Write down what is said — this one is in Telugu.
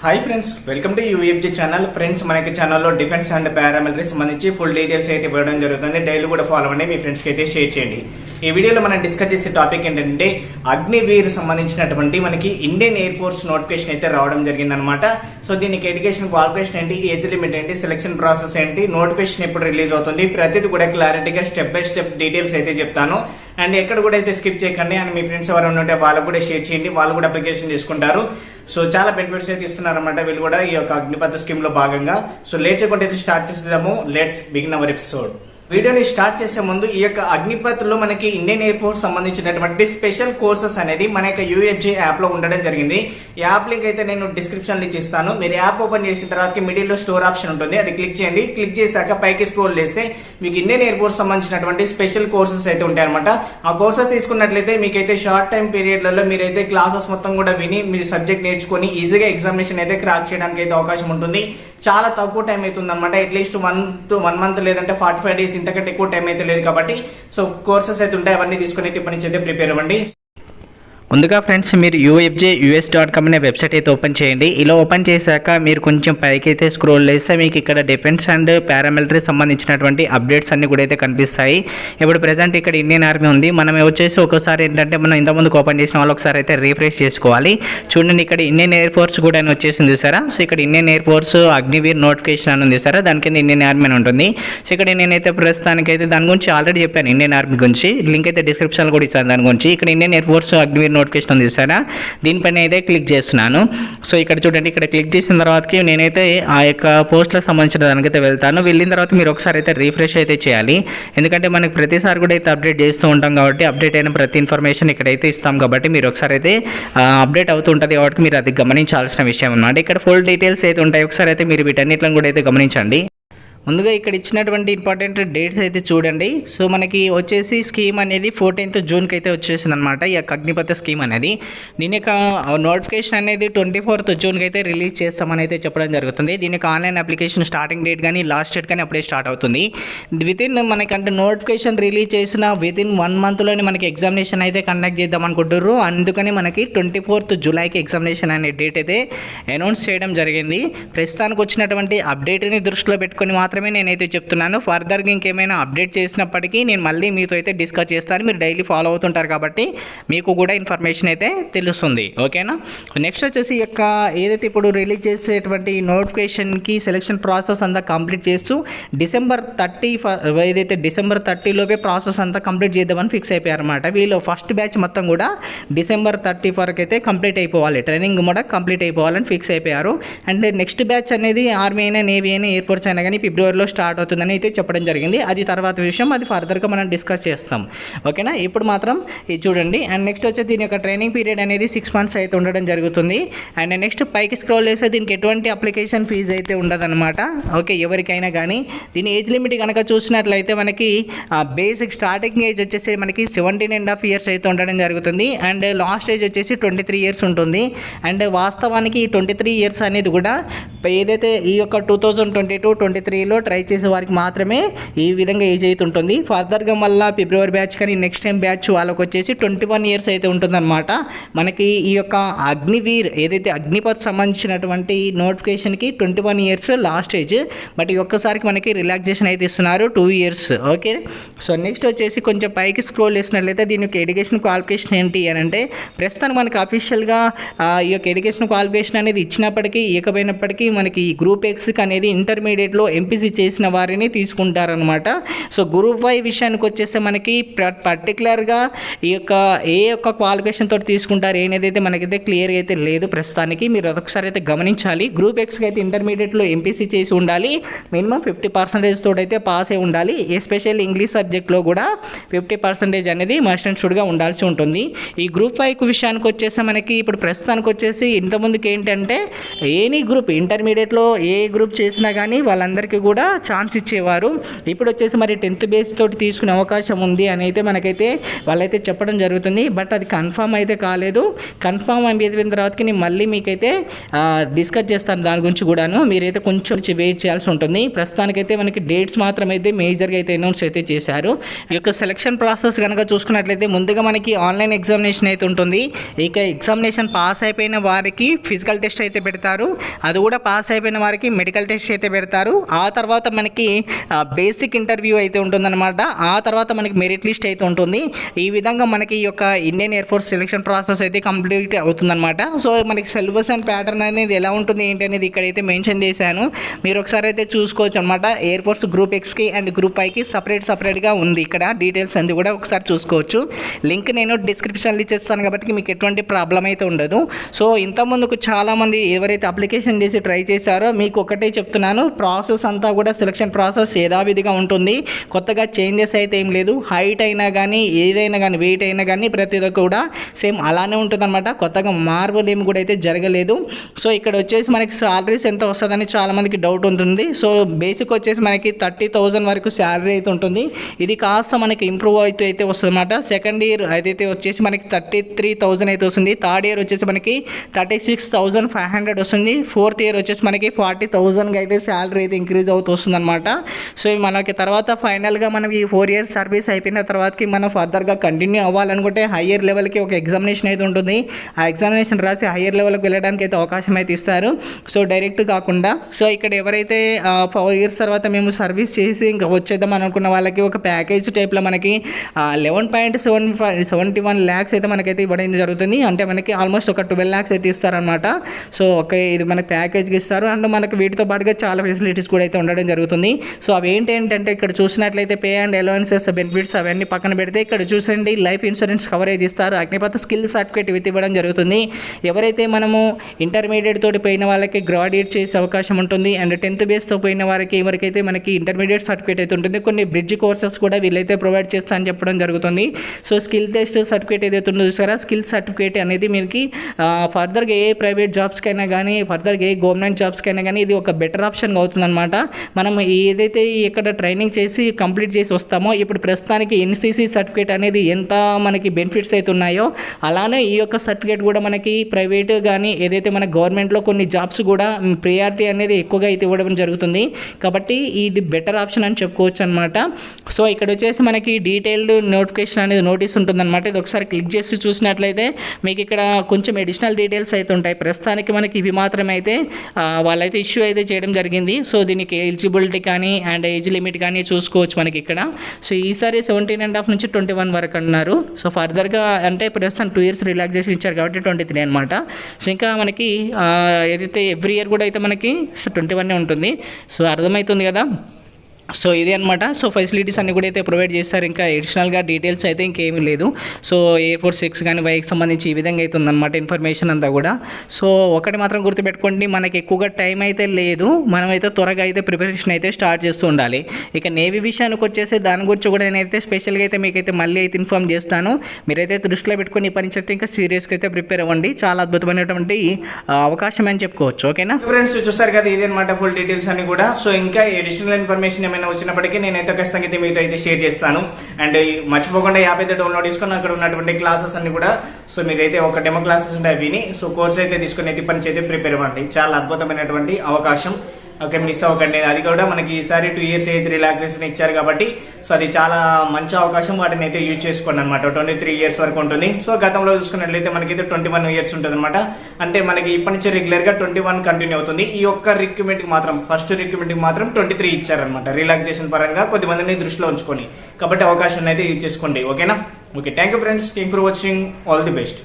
Hi friends, welcome to UFG channel. Friends, మనకి ఛానల్లో డిఫెన్స్ అండ్ పారామిలిటరీ సంబంధించి ఫుల్ డీటెయిల్స్ అయితే ఇవ్వడం జరుగుతుంది. డైలీ కూడా ఫాలో అవ్వండి, మీ ఫ్రెండ్స్కి అయితే షేర్ చేయండి. ఈ వీడియోలో మనం డిస్కస్ చేసే టాపిక్ ఏంటంటే అగ్నివీర్ సంబంధించినటువంటి మనకి ఇండియన్ ఎయిర్ ఫోర్స్ నోటిఫికేషన్ అయితే రావడం జరిగిందనమాట. సో దీనికి ఎడ్యుకేషన్ క్వాలిఫికేషన్ ఏంటి, ఏజ్ లిమిట్ ఏంటి, సెలక్షన్ ప్రాసెస్ ఏంటి, నోటిఫికేషన్ ఎప్పుడు రిలీజ్ అవుతుంది, ప్రతిది కూడా క్లారిటీగా స్టెప్ బై స్టెప్ డీటెయిల్స్ అయితే చెప్తాను. అండ్ ఎక్కడ కూడా అయితే స్కిప్ చేయకండి. అండ్ మీ ఫ్రెండ్స్ ఎవరైనా ఉంటే వాళ్ళకు కూడా షేర్ చేయండి, వాళ్ళు కూడా అప్లికేషన్ తీసుకుంటారు. సో చాలా బెనిఫిట్స్ అయితే ఇస్తున్నారన్నమాట వీళ్ళు కూడా ఈ యొక్క అగ్నిపథ్ స్కీమ్ లో భాగంగా. సో లేట్ చేయకుండా అయితే స్టార్ట్ చేసేద్దాము. Let's begin our episode. వీడియోని స్టార్ట్ చేసే ముందు ఈ యొక్క అగ్నిపథ్ లో మనకి ఇండియన్ ఎయిర్ ఫోర్స్ సంబంధించినటువంటి స్పెషల్ కోర్సెస్ అనేది మన యొక్క యూఎఫ్జీ యాప్ లో ఉండడం జరిగింది. ఈ యాప్ లింక్ అయితే నేను డిస్క్రిప్షన్ లో ఇస్తాను. మీరు యాప్ ఓపెన్ చేసిన తర్వాత మిడిల్ లో స్టోర్ ఆప్షన్ ఉంటుంది, అది క్లిక్ చేయండి. క్లిక్ చేశాక పైకి స్క్రోల్ చేస్తే మీకు ఇండియన్ ఎయిర్ ఫోర్స్ సంబంధించినటువంటి స్పెషల్ కోర్సెస్ అయితే ఉంటాయి అనమాట. ఆ కోర్సెస్ తీసుకున్నట్లయితే మీకైతే షార్ట్ టైం పీరియడ్లలో మీరైతే క్లాసెస్ మొత్తం కూడా విని మీరు సబ్జెక్ట్ నేర్చుకుని ఈజీగా ఎగ్జామినేషన్ అయితే క్రాక్ చేయడానికి అయితే అవకాశం ఉంటుంది. చాలా తక్కువ టైం అవుతుంది అనమాట. అట్లీస్ట్ 1 మంత్ లేదంటే 45 days, ఇంతకంటే ఎక్కువ టైం అయితే లేదు కాబట్టి సో కోర్సెస్ అయితే ఉంటాయి. అవన్నీ తీసుకుని అయితే ఇప్పటి నుంచి అయితే ప్రిపేర్ అవ్వండి. ముందుగా ఫ్రెండ్స్, మీరు ufjus.com అనే వెబ్సైట్ అయితే ఓపెన్ చేయండి. ఇలా ఓపెన్ చేశాక మీరు కొంచెం పైకి అయితే స్క్రోల్ చేస్తే మీకు ఇక్కడ డిఫెన్స్ అండ్ పారామిలిటరీ సంబంధించినటువంటి అప్డేట్స్ అన్ని కూడా అయితే కనిపిస్తాయి. ఇప్పుడు ప్రెసెంట్ ఇక్కడ ఇండియన్ ఆర్మీ ఉంది. మనం వచ్చేసి ఒకసారి ఏంటంటే మనం ఇంతకుముందుకు ఓపెన్ చేసిన వాళ్ళు ఒకసారి అయితే రీఫ్రెష్ చేసుకోవాలి. చూడండి, ఇక్కడ ఇండియన్ ఎయిర్ ఫోర్స్ కూడా అని వచ్చేసింది చూసారా. సో ఇక్కడ Indian air force Agniveer notification అని ఉంది సారా, దాని కింద ఇండియన్ ఆర్మీ అని ఉంటుంది. సో ఇక్కడ నేనైతే ప్రస్తుతానికి అయితే దాని గురించి ఆల్రెడీ చెప్పాను, ఇండియన్ ఆర్మీ గురించి. లింక్ అయితే డిస్క్రిప్షన్ కూడా ఇస్తాను దాని గురించి. ఇక్కడ Indian air force Agniveer notification ఉంది చూసారా, దీనిపైన అయితే క్లిక్ చేస్తున్నాను. సో ఇక్కడ చూడండి, ఇక్కడ క్లిక్ చేసిన తర్వాతకి నేనైతే ఆ యొక్క పోస్ట్లకు సంబంధించిన దానికైతే వెళ్తాను. వెళ్ళిన తర్వాత మీరు ఒకసారి అయితే రీఫ్రెష్ అయితే చేయాలి. ఎందుకంటే మనకి ప్రతిసారి కూడా అయితే అప్డేట్ చేస్తూ ఉంటాం కాబట్టి అప్డేట్ అయిన ప్రతి ఇన్ఫర్మేషన్ ఇక్కడైతే ఇస్తాం కాబట్టి మీరు ఒకసారి అయితే అప్డేట్ అవుతూ ఉంటుంది కాబట్టి మీరు అది గమనించాల్సిన విషయం అన్నమాట. ఇక్కడ ఫుల్ డీటెయిల్స్ అయితే ఉంటాయి. ఒకసారి అయితే మీరు వీటన్నిటిని కూడా అయితే గమనించండి. ముందుగా ఇక్కడ ఇచ్చినటువంటి ఇంపార్టెంట్ డేట్స్ అయితే చూడండి. సో మనకి వచ్చేసి స్కీమ్ అనేది 14th June అయితే వచ్చేసింది అనమాట, ఈ యొక్క అగ్నిపథ్ స్కీమ్ అనేది. దీని యొక్క నోటిఫికేషన్ అనేది 24th June అయితే రిలీజ్ చేస్తామని అయితే చెప్పడం జరుగుతుంది. దీని యొక్క ఆన్లైన్ అప్లికేషన్ స్టార్టింగ్ డేట్ కానీ లాస్ట్ డేట్ కానీ అప్పుడే స్టార్ట్ అవుతుంది. వితిన్ మనకంటే నోటిఫికేషన్ రిలీజ్ చేసిన వితిన్ 1 monthలోనే మనకి ఎగ్జామినేషన్ అయితే కండక్ట్ చేద్దాం అనుకుంటున్నారు. అందుకని మనకి 24th July ఎగ్జామినేషన్ అనే డేట్ అయితే అనౌన్స్ చేయడం జరిగింది. ప్రస్తుతానికి వచ్చినటువంటి అప్డేట్ని దృష్టిలో పెట్టుకొని మాత్రమే నేనైతే చెప్తున్నాను. ఫర్దర్గా ఇంకేమైనా అప్డేట్ చేసినప్పటికీ నేను మళ్ళీ మీతో అయితే డిస్కస్ చేస్తాను. మీరు డైలీ ఫాలో అవుతుంటారు కాబట్టి మీకు కూడా ఇన్ఫర్మేషన్ అయితే తెలుస్తుంది, ఓకేనా. నెక్స్ట్ వచ్చేసి యొక్క ఏదైతే ఇప్పుడు రిలీజ్ చేసేటువంటి నోటిఫికేషన్కి సెలక్షన్ ప్రాసెస్ అంతా కంప్లీట్ చేస్తూ December 30 ఏదైతే December 30 లోపే ప్రాసెస్ అంతా కంప్లీట్ చేద్దామని ఫిక్స్ అయిపోయారు అనమాట. వీళ్ళు ఫస్ట్ బ్యాచ్ మొత్తం కూడా December 30 వరకు అయితే కంప్లీట్ అయిపోవాలి, ట్రైనింగ్ కూడా కంప్లీట్ అయిపోవాలని ఫిక్స్ అయిపోయారు. అండ్ నెక్స్ట్ బ్యాచ్ అనేది ఆర్మీ అయినా నేవీ అయినా ఎయిర్ ఫోర్స్ అయినా కానీ ఫిబ్రవరిలో స్టార్ట్ అవుతుందని అయితే చెప్పడం జరిగింది. అది తర్వాత విషయం, అది ఫర్దర్గా మనం డిస్కస్ చేస్తాం, ఓకేనా. ఇప్పుడు మాత్రం ఇది చూడండి. అండ్ నెక్స్ట్ వచ్చి దీని యొక్క ట్రైనింగ్ పీరియడ్ అనేది 6 months అయితే ఉండడం జరుగుతుంది. అండ్ నెక్స్ట్ పైకి స్క్రోల్ చేస్తే దీనికి ఎటువంటి అప్లికేషన్ ఫీజు అయితే ఉండదన్నమాట, ఓకే, ఎవరికైనా కానీ. దీని ఏజ్ లిమిట్ కనుక చూసినట్లయితే మనకి బేసిక్ స్టార్టింగ్ ఏజ్ వచ్చేసి మనకి 17.5 years అయితే ఉండడం జరుగుతుంది. అండ్ లాస్ట్ ఏజ్ వచ్చేసి 23 years ఉంటుంది. అండ్ వాస్తవానికి 23 years అనేది కూడా ఏదైతే ఈ యొక్క 2022-23లో ట్రై చేసే వారికి మాత్రమే ఈ విధంగా ఏజ్ అయితే ఉంటుంది. ఫర్దర్గా మళ్ళీ ఫిబ్రవరి బ్యాచ్ కానీ నెక్స్ట్ టైం బ్యాచ్ వాళ్ళకి వచ్చేసి 21 years అయితే ఉంటుందన్నమాట. మనకి ఈ యొక్క అగ్నివీర్ ఏదైతే అగ్నిపథ్ సంబంధించినటువంటి నోటిఫికేషన్కి 21 years లాస్ట్ ఏజ్. బట్ ఈ ఒక్కసారికి మనకి రిలాక్సేషన్ అయితే ఇస్తున్నారు 2 years, ఓకే. సో నెక్స్ట్ వచ్చేసి కొంచెం పైకి స్క్రోల్ చేసినట్లయితే దీని యొక్క ఎడ్యుకేషన్ క్వాలిఫికేషన్ ఏంటి అని అంటే ప్రస్తుతానికి మనకి అఫీషియల్గా ఈ యొక్క ఎడ్యుకేషన్ క్వాలిఫికేషన్ అనేది ఇచ్చినప్పటికీ ఇకపోయినప్పటికీ మనకి ఈ గ్రూప్ ఎక్స్కి అనేది ఇంటర్మీడియట్లో ఎంపీసీ చేసిన వారిని తీసుకుంటారనమాట. సో గ్రూప్ 5 విషయానికి వచ్చేస్తే మనకి పర్టికులర్గా ఈ యొక్క క్వాలిఫికేషన్ తోటి తీసుకుంటారు ఏదైతే మనకైతే క్లియర్గా అయితే లేదు ప్రస్తుతానికి. మీరు అదొకసారి అయితే గమనించాలి. గ్రూప్ ఎక్స్కి అయితే ఇంటర్మీడియట్లో ఎంపీసీ చేసి ఉండాలి, మినిమం 50% తోటి అయితే పాస్ అయి ఉండాలి. ఎస్పెషల్లీ ఇంగ్లీష్ సబ్జెక్ట్లో కూడా 50% అనేది మస్ట్ అండ్ షుడ్గా ఉండాల్సి ఉంటుంది. ఈ గ్రూప్ 5 విషయానికి వచ్చేస్తే మనకి ఇప్పుడు ప్రస్తుతానికి వచ్చేసి ఇంతకుముందుకు ఏంటంటే ఎనీ గ్రూప్ ఇంటర్మీడియట్లో ఏ గ్రూప్ చేసినా కానీ వాళ్ళందరికీ కూడా ఛాన్స్ ఇచ్చేవారు. ఇప్పుడు వచ్చేసి మరి 10th బేస్ తోటి తీసుకునే అవకాశం ఉంది అని అయితే మనకైతే వాళ్ళైతే చెప్పడం జరుగుతుంది. బట్ అది కన్ఫామ్ అయితే కాలేదు. కన్ఫామ్ అయిపోయిన తర్వాతకి నేను మళ్ళీ మీకైతే డిస్కస్ చేస్తాను దాని గురించి కూడాను. మీరైతే కొంచెం వెయిట్ చేయాల్సి ఉంటుంది. ప్రస్తుతానికైతే మనకి డేట్స్ మాత్రం అయితే మేజర్గా అయితే అనౌన్స్ అయితే చేశారు. ఈ యొక్క సెలక్షన్ ప్రాసెస్ కనుక చూసుకున్నట్లయితే ముందుగా మనకి ఆన్లైన్ ఎగ్జామినేషన్ అయితే ఉంటుంది. ఇక ఎగ్జామినేషన్ పాస్ అయిపోయిన వారికి ఫిజికల్ టెస్ట్ అయితే పెడతారు. అది కూడా పాస్ అయిపోయిన వారికి మెడికల్ టెస్ట్ అయితే పెడతారు. ఆ తర్వాత మనకి బేసిక్ ఇంటర్వ్యూ అయితే ఉంటుందన్నమాట. ఆ తర్వాత మనకి మెరిట్ లిస్ట్ అయితే ఉంటుంది. ఈ విధంగా మనకి ఈ యొక్క Indian air force selection process అయితే కంప్లీట్ అవుతుందన్నమాట. సో మనకి సిలబస్ అండ్ ప్యాటర్న్ అనేది ఎలా ఉంటుంది ఏంటి అనేది ఇక్కడైతే మెన్షన్ చేశాను. మీరు ఒకసారి అయితే చూసుకోవచ్చు అనమాట. ఎయిర్ ఫోర్స్ గ్రూప్ ఎక్స్కి అండ్ గ్రూప్ ఐకి సపరేట్గా ఉంది. ఇక్కడ డీటెయిల్స్ అన్ని కూడా ఒకసారి చూసుకోవచ్చు. లింక్ నేను డిస్క్రిప్షన్లో ఇచ్చేస్తాను కాబట్టి మీకు ఎటువంటి ప్రాబ్లం అయితే ఉండదు. సో ఇంతకుముందుకు చాలామంది ఎవరైతే అప్లికేషన్ చేసి ట్రై చేశారో మీకు ఒకటే చెప్తున్నాను, ప్రాసెస్ అంతా కూడా సెలక్షన్ ప్రాసెస్ యథావిధిగా ఉంటుంది. కొత్తగా చేంజెస్ అయితే ఏం లేదు. హైట్ అయినా కానీ ఏదైనా కానీ వెయిట్ అయినా కానీ ప్రతిదీ కూడా సేమ్ అలానే ఉంటుందన్నమాట. కొత్తగా మార్పులు ఏమి కూడా అయితే జరగలేదు. సో ఇక్కడ వచ్చేసి మనకి శాలరీస్ ఎంత వస్తుందని చాలామందికి డౌట్ ఉంటుంది. సో బేసిక్ వచ్చేసి మనకి 30,000 వరకు శాలరీ అయితే ఉంటుంది. ఇది కాస్త మనకి ఇంప్రూవ్ అయితే వస్తుంది అనమాట. సెకండ్ ఇయర్ అయితే వచ్చేసి మనకి 33,000 అయితే వస్తుంది. థర్డ్ ఇయర్ వచ్చేసి మనకి 36,500 వస్తుంది. ఫోర్త్ ఇయర్ వచ్చేసి మనకి 40,000 అయితే శాలరీ అయితే ఇంక్రీజ్ అవుతూ వస్తుంది అనమాట. సో మనకి తర్వాత ఫైనల్గా మనకి 4 ఇయర్స్ సర్వీస్ అయిపోయిన తర్వాతకి మనం ఫర్దర్గా కంటిన్యూ అవ్వాలనుకుంటే హయ్యర్ లెవెల్కి ఒక ఎగ్జామినేషన్ అయితే ఉంటుంది. ఆ ఎగ్జామినేషన్ రాసి హయ్యర్ లెవెల్కి వెళ్ళడానికి అయితే అవకాశం అయితే ఇస్తారు. సో డైరెక్ట్ కాకుండా సో ఇక్కడ ఎవరైతే 4 ఇయర్స్ తర్వాత మేము సర్వీస్ చేసి ఇంకా వచ్చేద్దాం అనుకున్న వాళ్ళకి ఒక ప్యాకేజ్ టైప్లో మనకి 11.71 lakhs అయితే మనకైతే ఇవ్వడం జరుగుతుంది. అంటే మనకి ఆల్మోస్ట్ ఒక 12 lakhs అయితే ఇస్తారనమాట. సో ఇది మనకి ప్యాకేజ్కి ఇస్తారు. అండ్ మనకి వీటితో పాటుగా చాలా ఫెసిలిటీస్ కూడా అయితే ఉండడం జరుగుతుంది. సో అవి ఏంటంటే ఇక్కడ చూసినట్లయితే పే అండ్ అలవెన్సెస్ బెనిఫిట్స్ అవన్నీ పక్కన పెడితే ఇక్కడ చూసండి లైఫ్ ఇన్సూరెన్స్ కవరేజ్ ఇస్తారు. అగ్నిపథ స్కిల్ సర్టిఫికేట్ విత్ ఇవ్వడం జరుగుతుంది. ఎవరైతే మనము ఇంటర్మీడియట్ తోటి పోయిన వాళ్ళకి గ్రాడ్యుయేట్ చేసే అవకాశం ఉంటుంది. అండ్ 10th బేస్తో పోయిన వారికి ఎవరికైతే మనకి ఇంటర్మీడియట్ సర్టిఫికేట్ అయితే ఉంటుంది. కొన్ని బ్రిడ్జ్ కోర్సెస్ కూడా వీళ్ళైతే ప్రొవైడ్ చేస్తా అని చెప్పడం జరుగుతుంది. సో స్కిల్ టెస్ట్ సర్టిఫికేట్ ఏదైతే ఉందో చూసారా, స్కిల్ సర్టిఫికేట్ అనేది మీకు ఫర్దర్గా ఏ ప్రైవేట్ జాబ్స్కైనా కానీ ఫర్దర్గా ఏ గవర్నమెంట్ జాబ్స్కైనా కానీ ఇది ఒక బెటర్ ఆప్షన్గా అవుతుందన్నమాట. మనం ఏదైతే ఇక్కడ ట్రైనింగ్ చేసి కంప్లీట్ చేసి వస్తామో ఇప్పుడు ప్రస్తుతానికి ఎన్సీసీ సర్టిఫికేట్ అనేది ఎంత మనకి బెనిఫిట్స్ అయితే ఉన్నాయో అలానే ఈ యొక్క సర్టిఫికేట్ కూడా మనకి ప్రైవేట్ కానీ ఏదైతే మన గవర్నమెంట్లో కొన్ని జాబ్స్ కూడా ప్రియారిటీ అనేది ఎక్కువగా అయితే ఇవ్వడం జరుగుతుంది. కాబట్టి ఇది బెటర్ ఆప్షన్ అని చెప్పుకోవచ్చు అనమాట. సో ఇక్కడ వచ్చేసి మనకి డీటెయిల్డ్ నోటిఫికేషన్ అనేది నోటీస్ ఉంటుందన్నమాట. ఇది ఒకసారి క్లిక్ చేసి చూసినట్లయితే మీకు ఇక్కడ కొంచెం అడిషనల్ డీటెయిల్స్ అయితే ఉంటాయి. ప్రస్తుతానికి మనకి ఇవి మాత్రమే అయితే వాళ్ళైతే ఇష్యూ అయితే చేయడం జరిగింది. సో దీనికి ఎలిజిబిలిటీ కానీ అండ్ ఏజ్ లిమిట్ కానీ చూసుకోవచ్చు మనకి ఇక్కడ. సో ఈసారి 17.5 నుంచి 21 వరకు అన్నారు. సో ఫర్దర్గా అంటే ప్రస్తుతం 2 years రిలాక్సేషన్ ఇచ్చారు కాబట్టి 23 అనమాట. సో ఇంకా మనకి ఏదైతే ఎవ్రీ ఇయర్ కూడా అయితే మనకి 21 ఉంటుంది. సో అర్థమవుతుంది కదా. సో ఇది అనమాట. సో ఫెసిలిటీస్ అన్ని కూడా అయితే ప్రొవైడ్ చేస్తారు. ఇంకా అడిషనల్గా డీటెయిల్స్ అయితే ఇంకేమీ లేదు. సో ఎయిర్ ఫోర్స్ 6 కానీ వైకి సంబంధించి ఈ విధంగా అయితే ఉందన్నమాట ఇన్ఫర్మేషన్ అంతా కూడా. సో ఒకటి మాత్రం గుర్తుపెట్టుకోండి, మనకి ఎక్కువగా టైం అయితే లేదు. మనమైతే త్వరగా అయితే ప్రిపరేషన్ అయితే స్టార్ట్ చేస్తూ ఉండాలి. ఇక నేవీ విషయానికి వచ్చేసి దాని గురించి కూడా నేనైతే స్పెషల్గా అయితే మీకైతే మళ్ళీ అయితే ఇన్ఫార్మ్ చేస్తాను. మీరైతే దృష్టిలో పెట్టుకొని ఈ పని చెప్తే ఇంకా సీరియస్గా అయితే ప్రిపేర్ అవ్వండి. చాలా అద్భుతమైనటువంటి అవకాశం అని చెప్పుకోవచ్చు. ఓకేనా ఫ్రెండ్స్, చూస్తారు కదా ఇది అనమాట ఫుల్ డీటెయిల్స్ అన్ని కూడా. సో ఇంకా అడిషనల్ ఇన్ఫర్మేషన్ వచ్చినప్పటికీ నేనైతే ఖచ్చితంగా అయితే మీతో అయితే షేర్ చేస్తాను. అండ్ మర్చిపోకుండా యాప్ అయితే డౌన్లోడ్ చేసుకుని అక్కడ ఉన్నటువంటి క్లాసెస్ అన్ని కూడా సో మీరైతే ఒక డెమో క్లాసెస్ ఉంటాయి విని సో కోర్స్ అయితే తీసుకుని అయితే పని అయితే ప్రిపేర్ అవ్వండి. చాలా అద్భుతమైనటువంటి అవకాశం. ఓకే, మిస్ అవ్వకండి. అది కూడా మనకి ఈసారి 2 years ఏజ్ రిలాక్సేషన్ ఇచ్చారు కాబట్టి సో అది చాలా మంచి అవకాశం. వాటిని అయితే యూజ్ చేసుకోండి అనమాట. 23 years వరకు ఉంటుంది. సో గతంలో చూసుకున్నట్లయితే మనకైతే 21 years ఉంటుంది అనమాట. అంటే మనకి ఇప్పటి నుంచి రెగ్యులర్ గా 21 కంటిన్యూ అవుతుంది. ఈ ఒక్క రిక్రూట్మెంట్ కి మాత్రం ఫస్ట్ రిక్రూట్మెంట్ కి మాత్రం 23 ఇచ్చారనమాట రిలాక్సేషన్ పరంగా కొద్దిమందిని దృష్టిలో ఉంచుకొని. కాబట్టి అవకాశాన్ని అయితే యూజ్ చేసుకోండి. ఓకేనా. Okay, thank you friends. Thank for watching. All the best.